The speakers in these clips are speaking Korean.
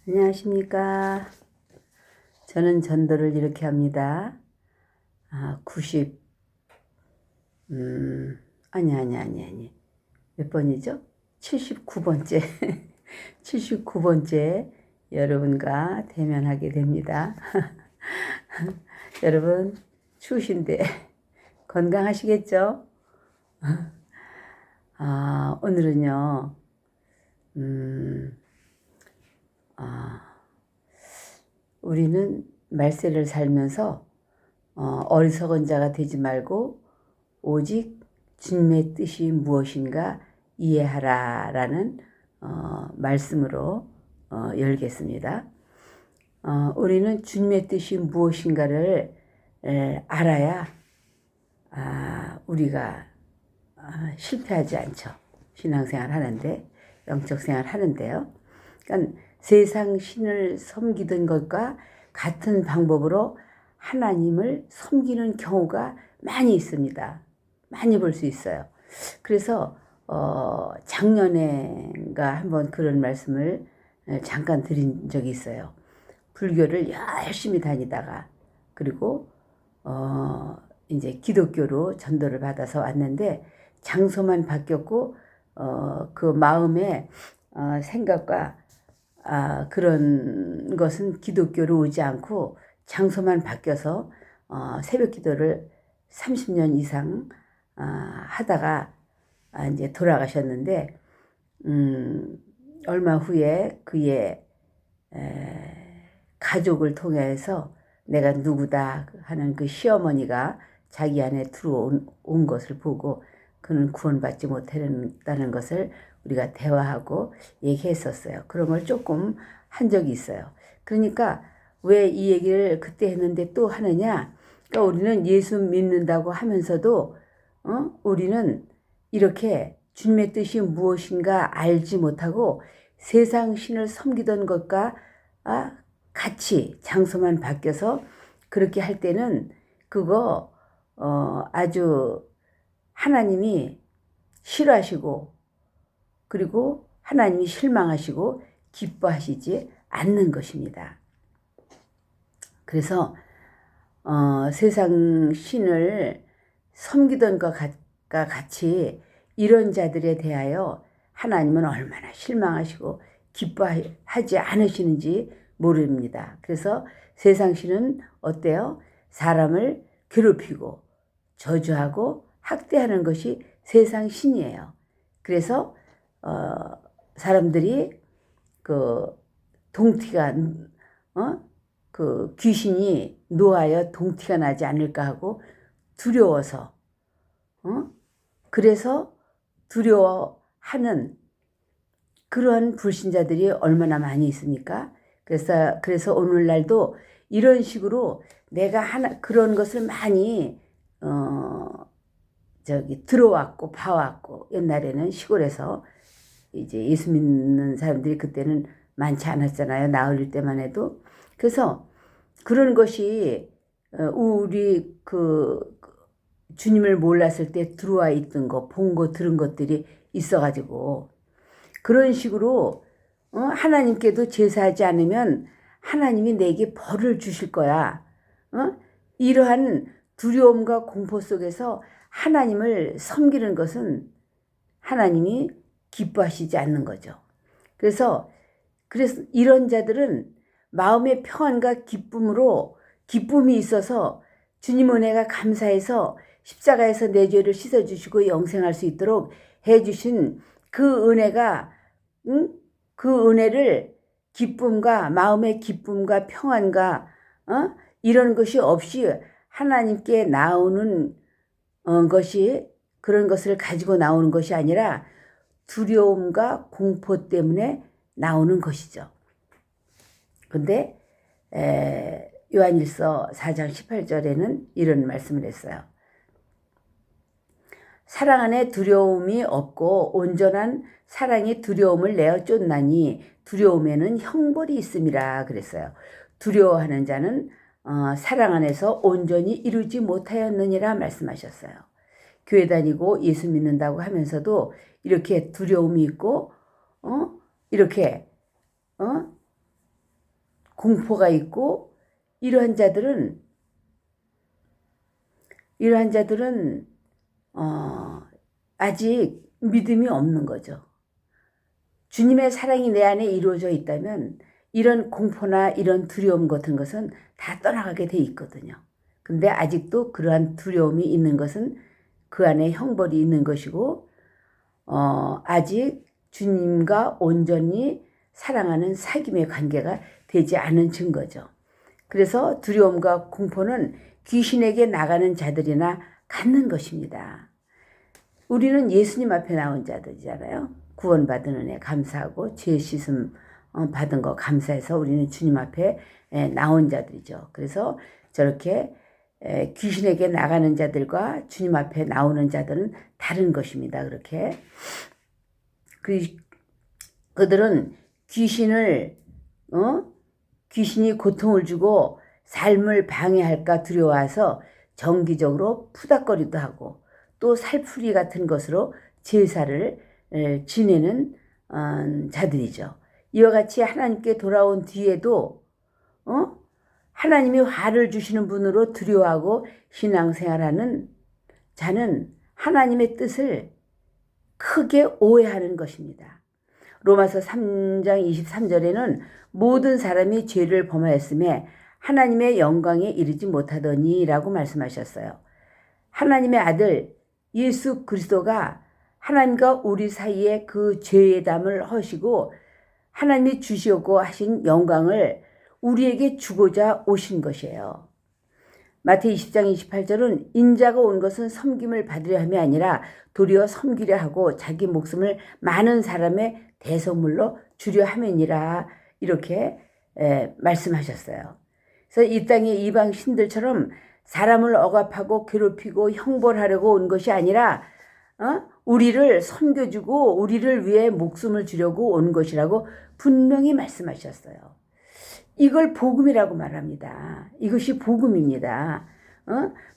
안녕하십니까. 저는 전도를 이렇게 합니다. 90, 아니. 몇 번이죠? 79번째. 79번째 여러분과 대면하게 됩니다. 여러분, 추우신데 건강하시겠죠? 오늘은요, 음, 우리는 말세를 살면서 어리석은 자가 되지 말고 오직 주님의 뜻이 무엇인가 이해하라라는 말씀으로 열겠습니다. 우리는 주님의 뜻이 무엇인가를 알아야 우리가 실패하지 않죠. 신앙생활 하는데, 영적생활 하는데요. 그러니까 세상 신을 섬기던 것과 같은 방법으로 하나님을 섬기는 경우가 많이 있습니다. 많이 볼 수 있어요. 그래서 작년에가 한번 그런 말씀을 잠깐 드린 적이 있어요. 불교를 열심히 다니다가 그리고 이제 기독교로 전도를 받아서 왔는데 장소만 바뀌었고 그 마음의 생각과 그런 것은 기독교로 오지 않고 장소만 바뀌어서 새벽 기도를 30년 이상 하다가 이제 돌아가셨는데 얼마 후에 그의 가족을 통해서 내가 누구다 하는 그 시어머니가 자기 안에 들어온 것을 보고 그는 구원받지 못했다는 것을 우리가 대화하고 얘기했었어요. 그런 걸 조금 한 적이 있어요. 그러니까 왜 이 얘기를 그때 했는데 또 하느냐? 그러니까 우리는 예수 믿는다고 하면서도 우리는 이렇게 주님의 뜻이 무엇인가 알지 못하고 세상 신을 섬기던 것과 같이 장소만 바뀌어서 그렇게 할 때는 그거 아주 하나님이 싫어하시고 그리고 하나님이 실망하시고 기뻐하시지 않는 것입니다. 그래서 세상 신을 섬기던 것과 같이 이런 자들에 대하여 하나님은 얼마나 실망하시고 기뻐하지 않으시는지 모릅니다. 그래서 세상 신은 어때요? 사람을 괴롭히고 저주하고 학대하는 것이 세상 신이에요. 그래서 사람들이 그 동티가 그 귀신이 노하여 동티가 나지 않을까 하고 두려워서 그래서 두려워하는 그런 불신자들이 얼마나 많이 있습니까? 그래서 오늘날도 이런 식으로 내가 그런 것을 많이 들어왔고 봐왔고 옛날에는 시골에서 이제 예수 믿는 사람들이 그때는 많지 않았잖아요. 나 어릴 때만 해도. 그래서 그런 것이 우리 그 주님을 몰랐을 때 들어와 있던 거, 본 거, 들은 것들이 있어가지고 그런 식으로 하나님께도 제사하지 않으면 하나님이 내게 벌을 주실 거야. 이러한 두려움과 공포 속에서 하나님을 섬기는 것은 하나님이 기뻐하시지 않는 거죠. 그래서 이런 자들은 마음의 평안과 기쁨이 있어서 주님 은혜가 감사해서 십자가에서 내 죄를 씻어주시고 영생할 수 있도록 해주신 그 은혜가 그 은혜를 기쁨과 마음의 기쁨과 평안과 이런 것이 없이 하나님께 나오는 것이 그런 것을 가지고 나오는 것이 아니라 두려움과 공포 때문에 나오는 것이죠. 근데 요한일서 4장 18절에는 이런 말씀을 했어요. 사랑 안에 두려움이 없고 온전한 사랑이 두려움을 내어 쫓나니 두려움에는 형벌이 있음이라 그랬어요. 두려워하는 자는 사랑 안에서 온전히 이루지 못하였느니라 말씀하셨어요. 교회 다니고 예수 믿는다고 하면서도 이렇게 두려움이 있고 이렇게 공포가 있고 이러한 자들은 아직 믿음이 없는 거죠. 주님의 사랑이 내 안에 이루어져 있다면 이런 공포나 이런 두려움 같은 것은 다 떠나가게 돼 있거든요. 근데 아직도 그러한 두려움이 있는 것은 그 안에 형벌이 있는 것이고 아직 주님과 온전히 사랑하는 사귐의 관계가 되지 않은 증거죠. 그래서 두려움과 공포는 귀신에게 나가는 자들이나 갖는 것입니다. 우리는 예수님 앞에 나온 자들이잖아요. 구원받은 은혜 감사하고 죄 씻음 받은 거 감사해서 우리는 주님 앞에 나온 자들이죠. 그래서 저렇게 귀신에게 나가는 자들과 주님 앞에 나오는 자들은 다른 것입니다. 그렇게 그들은 귀신이 고통을 주고 삶을 방해할까 두려워해서 정기적으로 푸닥거리도 하고 또 살풀이 같은 것으로 제사를 지내는 자들이죠. 이와 같이 하나님께 돌아온 뒤에도 하나님이 화를 주시는 분으로 두려워하고 신앙생활하는 자는 하나님의 뜻을 크게 오해하는 것입니다. 로마서 3장 23절에는 모든 사람이 죄를 범하였음에 하나님의 영광에 이르지 못하더니 라고 말씀하셨어요. 하나님의 아들 예수 그리스도가 하나님과 우리 사이에 그 죄의 담을 허시고 하나님이 주시려고 하신 영광을 우리에게 주고자 오신 것이에요. 마태이 20장 28절은 인자가 온 것은 섬김을 받으려 함이 아니라 도리어 섬기려 하고 자기 목숨을 많은 사람의 대속물로 주려 함이니라 이렇게 말씀하셨어요. 그래서 이 땅의 이방 신들처럼 사람을 억압하고 괴롭히고 형벌하려고 온 것이 아니라 우리를 섬겨주고 우리를 위해 목숨을 주려고 온 것이라고 분명히 말씀하셨어요. 이걸 복음이라고 말합니다. 이것이 복음입니다.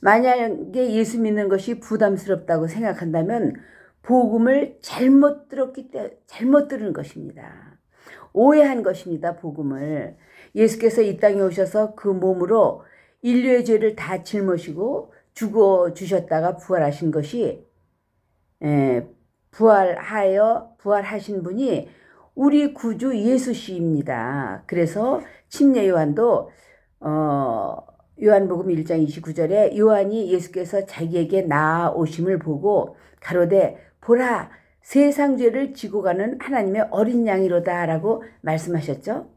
만약에 예수 믿는 것이 부담스럽다고 생각한다면 복음을 잘못 들은 것입니다. 오해한 것입니다. 복음을. 예수께서 이 땅에 오셔서 그 몸으로 인류의 죄를 다 짊어지고 죽어주셨다가 부활하신 것이 부활하신 분이 우리 구주 예수씨입니다. 그래서 침례 요한도 요한복음 1장 29절에 요한이 예수께서 자기에게 나아오심을 보고 가로되 보라 세상 죄를 지고 가는 하나님의 어린 양이로다 라고 말씀하셨죠.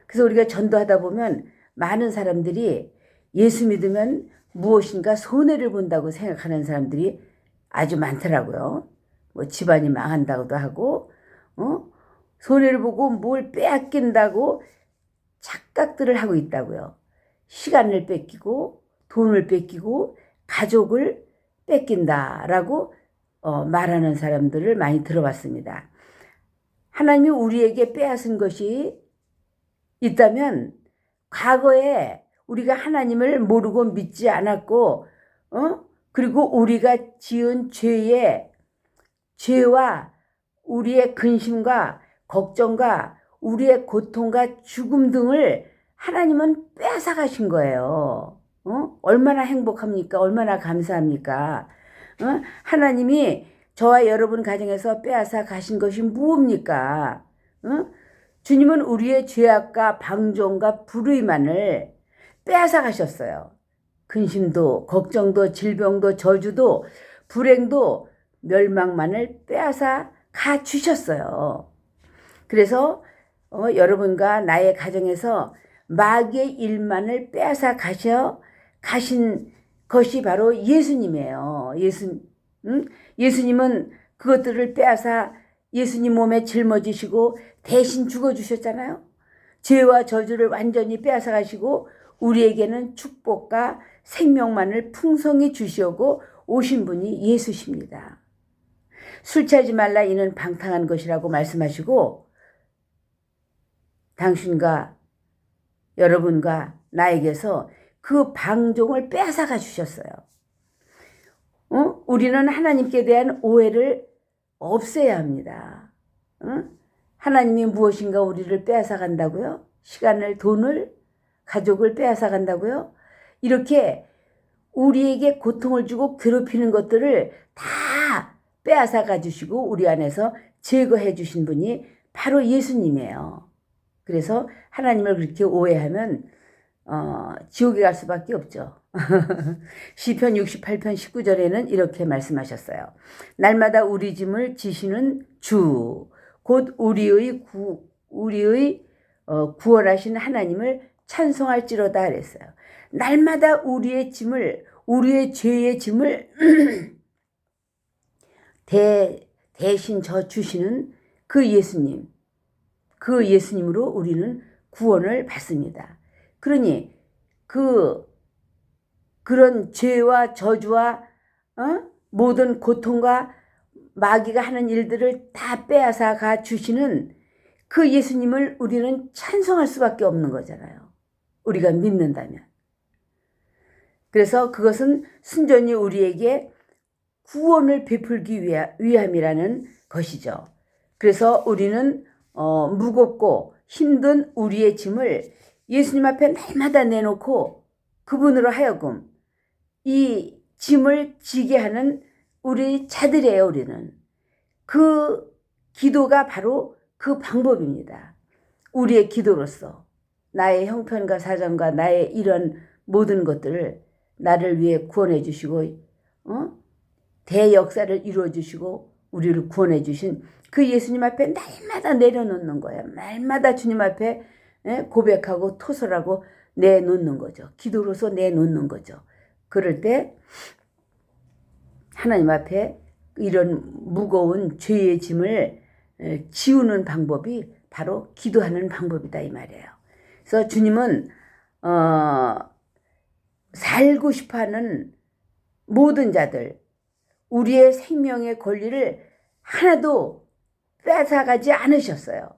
그래서 우리가 전도하다 보면 많은 사람들이 예수 믿으면 무엇인가 손해를 본다고 생각하는 사람들이 아주 많더라고요. 뭐 집안이 망한다고도 하고 손해를 보고 뭘 빼앗긴다고 착각들을 하고 있다고요. 시간을 뺏기고 돈을 뺏기고 가족을 뺏긴다라고 말하는 사람들을 많이 들어봤습니다. 하나님이 우리에게 빼앗은 것이 있다면 과거에 우리가 하나님을 모르고 믿지 않았고 그리고 우리가 지은 죄와 우리의 근심과 걱정과 우리의 고통과 죽음 등을 하나님은 빼앗아 가신 거예요. 얼마나 행복합니까? 얼마나 감사합니까? 하나님이 저와 여러분 가정에서 빼앗아 가신 것이 무엇입니까? 주님은 우리의 죄악과 방종과 불의만을 빼앗아 가셨어요. 근심도 걱정도 질병도 저주도 불행도 멸망만을 빼앗아 가 주셨어요. 그래서 여러분과 나의 가정에서 마귀의 일만을 빼앗아 가신 것이 바로 예수님이에요. 예수님은 그것들을 빼앗아 예수님 몸에 짊어지시고 대신 죽어주셨잖아요. 죄와 저주를 완전히 빼앗아 가시고 우리에게는 축복과 생명만을 풍성히 주시오고 오신 분이 예수십니다. 술 취하지 말라 이는 방탕한 것이라고 말씀하시고 당신과 여러분과 나에게서 그 방종을 빼앗아가 주셨어요. 우리는 하나님께 대한 오해를 없애야 합니다. 하나님이 무엇인가 우리를 빼앗아 간다고요? 시간을, 돈을, 가족을 빼앗아 간다고요? 이렇게 우리에게 고통을 주고 괴롭히는 것들을 다 빼앗아 가주시고 우리 안에서 제거해 주신 분이 바로 예수님이에요. 그래서 하나님을 그렇게 오해하면 지옥에 갈 수밖에 없죠. 시편 68편 19절에는 이렇게 말씀하셨어요. 날마다 우리 짐을 지시는 주, 곧 우리의 구원하신 하나님을 찬송할지로다 그랬어요. 날마다 우리의 짐을, 우리의 죄의 짐을 대신 져 주시는 그 예수님, 그 예수님으로 우리는 구원을 받습니다. 그러니 그런 죄와 저주와 모든 고통과 마귀가 하는 일들을 다 빼앗아 가 주시는 그 예수님을 우리는 찬송할 수밖에 없는 거잖아요. 우리가 믿는다면. 그래서 그것은 순전히 우리에게 구원을 베풀기 위함이라는 것이죠. 그래서 우리는 무겁고 힘든 우리의 짐을 예수님 앞에 날마다 내놓고 그분으로 하여금 이 짐을 지게 하는 우리 자들이에요. 우리는 그 기도가 바로 그 방법입니다. 우리의 기도로서 나의 형편과 사정과 나의 이런 모든 것들을 나를 위해 구원해 주시고 대역사를 이루어 주시고 우리를 구원해 주신 그 예수님 앞에 날마다 내려놓는 거예요. 날마다 주님 앞에 고백하고 토설하고 내놓는 거죠. 기도로서 내놓는 거죠. 그럴 때 하나님 앞에 이런 무거운 죄의 짐을 지우는 방법이 바로 기도하는 방법이다 이 말이에요. 그래서 주님은 살고 싶어하는 모든 자들, 우리의 생명의 권리를 하나도 뺏어가지 않으셨어요.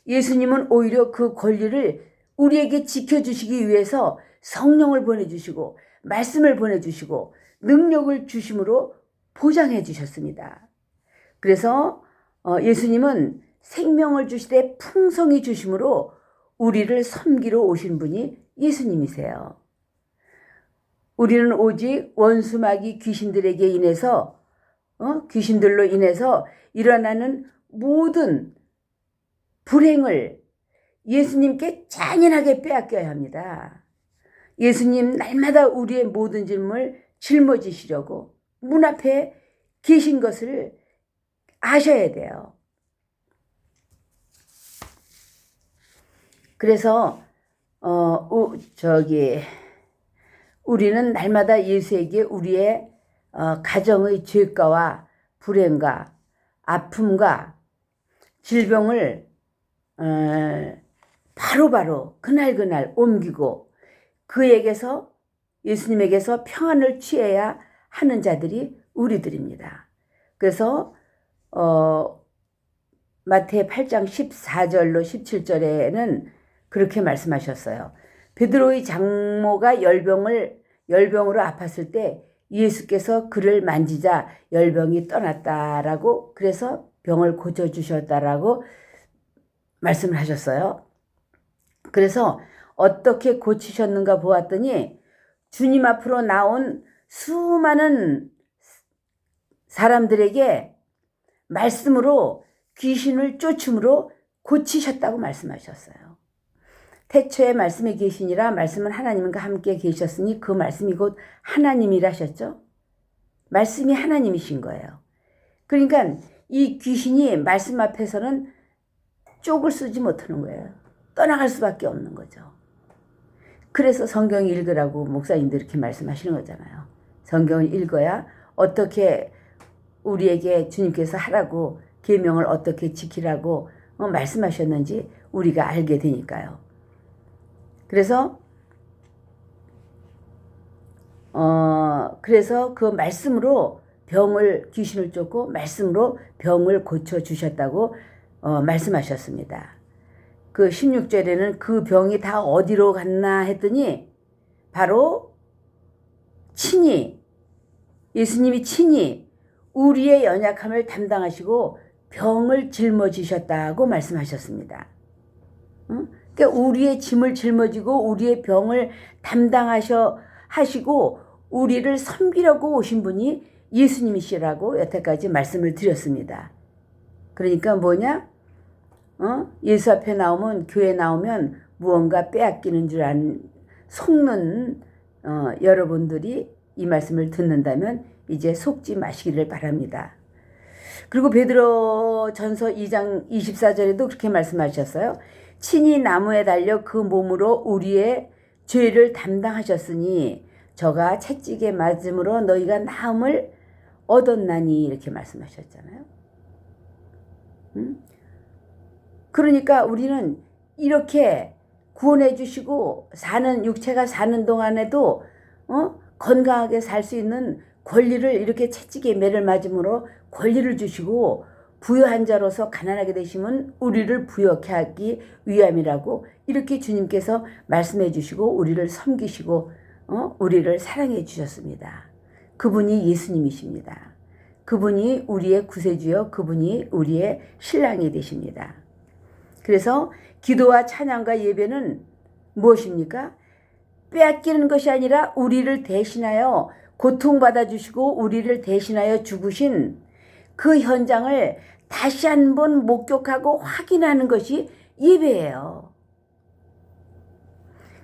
예수님은 오히려 그 권리를 우리에게 지켜주시기 위해서 성령을 보내주시고 말씀을 보내주시고 능력을 주심으로 보장해 주셨습니다. 그래서 예수님은 생명을 주시되 풍성히 주심으로 우리를 섬기러 오신 분이 예수님이세요. 우리는 오직 원수마귀 귀신들에게 인해서 귀신들로 인해서 일어나는 모든 불행을 예수님께 잔인하게 빼앗겨야 합니다. 예수님 날마다 우리의 모든 짐을 짊어지시려고 문 앞에 계신 것을 아셔야 돼요. 그래서 우리는 날마다 예수에게 우리의 가정의 죄가와 불행과 아픔과 질병을 바로바로 그날그날 옮기고 그에게서 예수님에게서 평안을 취해야 하는 자들이 우리들입니다. 그래서 마태 8장 14절로 17절에는 그렇게 말씀하셨어요. 베드로의 장모가 열병으로 아팠을 때 예수께서 그를 만지자 열병이 떠났다라고, 그래서 병을 고쳐주셨다라고 말씀을 하셨어요. 그래서 어떻게 고치셨는가 보았더니 주님 앞으로 나온 수많은 사람들에게 말씀으로 귀신을 쫓음으로 고치셨다고 말씀하셨어요. 태초에 말씀이 계시니라 말씀은 하나님과 함께 계셨으니 그 말씀이 곧 하나님이라셨죠. 말씀이 하나님이신 거예요. 그러니까 이 귀신이 말씀 앞에서는 쪽을 쓰지 못하는 거예요. 떠나갈 수밖에 없는 거죠. 그래서 성경 읽으라고 목사님들 이렇게 말씀하시는 거잖아요. 성경을 읽어야 어떻게 우리에게 주님께서 하라고 계명을 어떻게 지키라고 말씀하셨는지 우리가 알게 되니까요. 그래서 그 말씀으로 귀신을 쫓고 말씀으로 병을 고쳐주셨다고 말씀하셨습니다. 그 16절에는 그 병이 다 어디로 갔나 했더니 바로 예수님이 친히 우리의 연약함을 담당하시고 병을 짊어지셨다고 말씀하셨습니다. 그러니까 우리의 짐을 짊어지고 우리의 병을 하시고 우리를 섬기려고 오신 분이 예수님이시라고 여태까지 말씀을 드렸습니다. 그러니까 뭐냐? 예수 앞에 나오면, 교회 나오면 무언가 빼앗기는 줄 아는 속는 여러분들이 이 말씀을 듣는다면 이제 속지 마시기를 바랍니다. 그리고 베드로 전서 2장 24절에도 그렇게 말씀하셨어요. 친히 나무에 달려 그 몸으로 우리의 죄를 담당하셨으니 저가 채찍에 맞음으로 너희가 나음을 얻었나니, 이렇게 말씀하셨잖아요. 그러니까 우리는 이렇게 구원해 주시고 육체가 사는 동안에도 건강하게 살 수 있는 권리를, 이렇게 채찍에 매를 맞음으로 권리를 주시고 부유한 자로서 가난하게 되시면 우리를 부유케 하기 위함이라고 이렇게 주님께서 말씀해 주시고 우리를 섬기시고 우리를 사랑해 주셨습니다. 그분이 예수님이십니다. 그분이 우리의 구세주여, 그분이 우리의 신랑이 되십니다. 그래서 기도와 찬양과 예배는 무엇입니까? 빼앗기는 것이 아니라 우리를 대신하여 고통받아 주시고 우리를 대신하여 죽으신 그 현장을 다시 한번 목격하고 확인하는 것이 예배예요.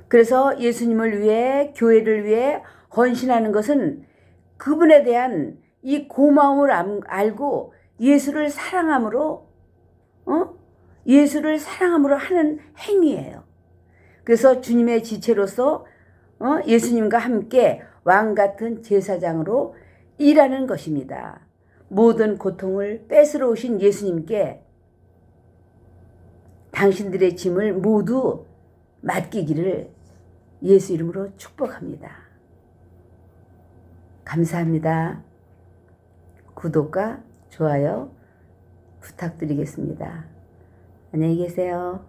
그래서 예수님을 위해, 교회를 위해 헌신하는 것은 그분에 대한 이 고마움을 알고 예수를 사랑함으로 하는 행위예요. 그래서 주님의 지체로서 예수님과 함께 왕같은 제사장으로 일하는 것입니다. 모든 고통을 뺏으러 오신 예수님께 당신들의 짐을 모두 맡기기를 예수 이름으로 축복합니다. 감사합니다. 구독과 좋아요 부탁드리겠습니다. 안녕히 계세요.